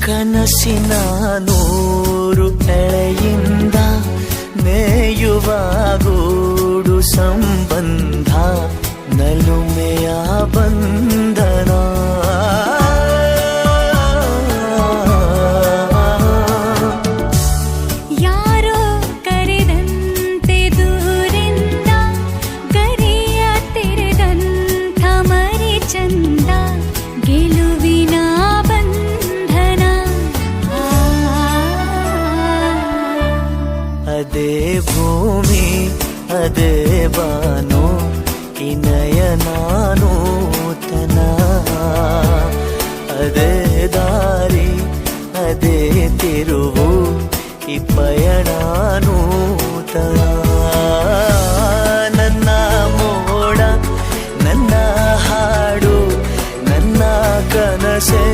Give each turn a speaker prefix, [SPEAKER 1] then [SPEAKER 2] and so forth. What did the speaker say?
[SPEAKER 1] ಕನಸಿನ ನೂರು ಎಳೆಯಿಂದ ನೇಯುವ ಗೂಡು ಸಂಬಂಧ ನಲುಮೆಯ ಬಂಧನ.
[SPEAKER 2] ಯಾರೋ ಕರೆದಂತೆ ದೂರಿಂದ ಗರಿಯ ತೆರೆದಂಥ ಮರಿ ಚಂದ ಗೆಲುವಿನ ಬಂಧನ.
[SPEAKER 1] ಅದೇ ಭೂಮಿ ಅದೇ ಬಾನು ನಯನಾನು ತನ, ಅದೇ ದಾರಿ ಅದೇ ತಿರುವು ಈ ಪಯಣಾನು ತನ. ನನ್ನ ಮೋಡ ನನ್ನ ಹಾಡು ನನ್ನ ಕನಸೇ